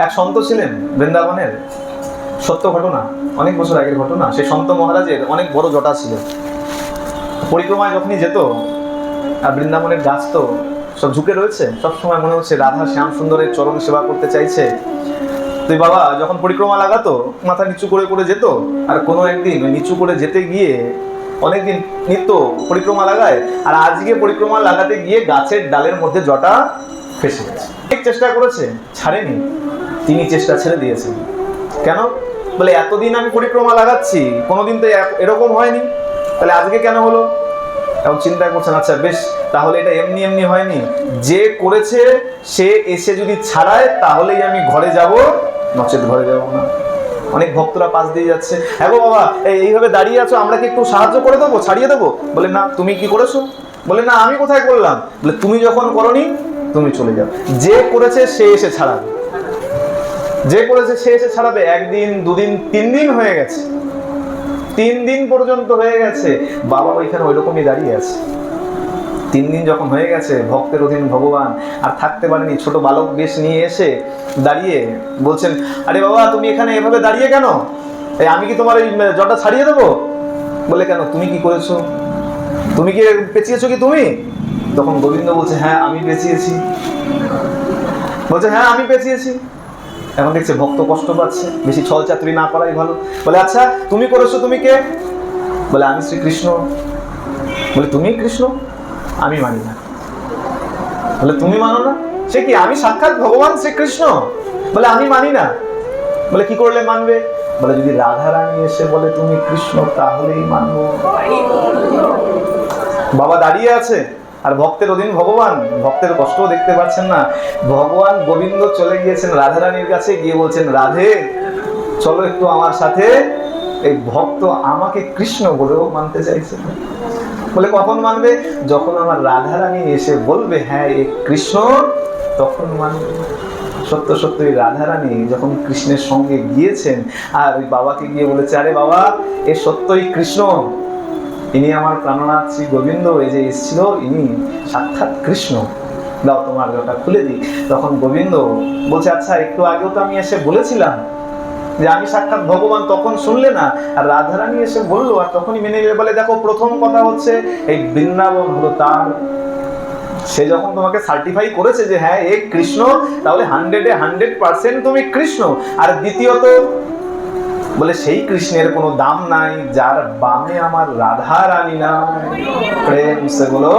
এক সন্ত ছিলেন বৃন্দাবনের, সত্য ঘটনা, অনেক বছর আগের ঘটনা। সেই সন্ত মহারাজের অনেক বড় জটা ছিল। পরিক্রমায় যখনই যেত, আর বৃন্দাবনের গাছ তো সব ঝুঁকে রয়েছে, সবসময় মনে হচ্ছে রাধা শ্যাম সুন্দরের চরণ সেবা করতে চাইছে। তুই বাবা যখন পরিক্রমা লাগাতো, মাথা নিচু করে করে যেত, আর কোনো একদিন নিচু করে যেতে গিয়ে অনেকদিন নিত্য পরিক্রমা লাগায়, আর আজকে পরিক্রমা লাগাতে গিয়ে গাছের ডালের মধ্যে জটা ফেসে গেছে। অনেক চেষ্টা করেছে, ছাড়েনি। তিনি চেষ্টা ছেড়ে দিয়েছেন। কেন? বলে এতদিন আমি পরিক্রমা লাগাচ্ছি, কোনোদিন তো এরকম হয়নি, তাহলে আজকে কেন হলো? এখন চিন্তা করছেন, আচ্ছা বেশ, তাহলে এটা এমনি এমনি হয়নি, যে করেছে সে এসে যদি ছাড়ায় তাহলেই আমি ঘরে যাব, নচেত ঘরে যাব না। অনেক ভক্তরা পাশ দিয়ে যাচ্ছে, হ্যাঁ গো বাবা এইভাবে দাঁড়িয়ে আছো, আমরা কি একটু সাহায্য করে দেবো, ছাড়িয়ে দেবো? বলে না, তুমি কি করেছো? বলে না, আমি কোথায় করলাম? বলে তুমি যখন করনি তুমি চলে যাও, যে করেছে সে এসে ছাড়াবে, যে করেছে সে এসে ছাড়াবে। একদিন, দুদিন, 3 দিন হয়ে গেছে, 3 দিন পর্যন্ত হয়ে গেছে, বাবা ওইখানে ওই রকমই দাঁড়িয়ে আছে। 3 দিন যখন হয়ে গেছে, ভক্তের অধীন ভগবান আর থাকতে পারেনি, ছোট বালক বেশ নিয়ে এসে দাঁড়িয়ে বলছেন, আরে বাবা তুমি এখানে এভাবে দাঁড়িয়ে কেন? আমি কি তোমার এই জটা ছাড়িয়ে দেবো? বলে কেন, তুমি কি করেছো? তুমি কি পেঁচিয়েছো কি তুমি? তখন গোবিন্দ বলছে, হ্যাঁ আমি পেঁচিয়েছি। বলছে, হ্যাঁ আমি পেঁচিয়েছি। এখন দেখছে ভক্ত কষ্ট পাচ্ছে, বেশি ছল চাতুরি না করাই ভালো। বলে আচ্ছা তুমি করেছো, তুমি কে? বলে আমি শ্রীকৃষ্ণ। বলে তুমি কৃষ্ণ? আমি মানি না। বলে তুমি মানো না? সে কি, আমি সাক্ষাৎ ভগবান শ্রীকৃষ্ণ। বলে আমি মানি না। বলে কি করলে মানবে? বলে যদি রাধা রানী এসে বলে তুমি কৃষ্ণ তাহলেই মানবো। বাবা দাঁড়িয়ে আছে আর ভক্তের অধীন ভগবান, ভক্তের কষ্ট দেখতে পাচ্ছেন না। ভগবান গোবিন্দ চলে গিয়েছেন রাধারানীর কাছে, গিয়ে বলছেন, রাধে চলো একটু আমার সাথে। এই ভক্ত আমাকে কৃষ্ণ বলেও মানতে চাইছে। বলে কখন মানবে? যখন আমার রাধারানী এসে বলবে হ্যাঁ এ কৃষ্ণ, তখন মানবে। সত্য সত্যই রাধারানী যখন কৃষ্ণের সঙ্গে গিয়েছেন আর ওই বাবাকে গিয়ে বলেছে, আরে বাবা এ সত্যই কৃষ্ণ, ইনি আমার প্রাণনাথ শ্রী গোবিন্দ, এই যে এসেছিল ইনি সাক্ষাৎ কৃষ্ণ, দাও তোমার জটা খুলে দিই। তখন গোবিন্দ বলছে, আচ্ছা একটু আগেও তো আমি এসে বলেছিলাম যে আমি সাক্ষাৎ ভগবান, তখন শুনলে না? আর রাধারানী এসে বললো আর তখনই মেনে নিলে। বলে দেখো, প্রথম কথা হচ্ছে এই বৃন্দাবন হলো তার, সে যখন তোমাকে সার্টিফাই করেছে যে হ্যাঁ এ কৃষ্ণ, তাহলে 100% তুমি কৃষ্ণ। আর দ্বিতীয়ত বলে সেই কৃষ্ণের কোনো দাম নাই যার বামে আমার রাধা রানী নাম। প্রেম সে বলো।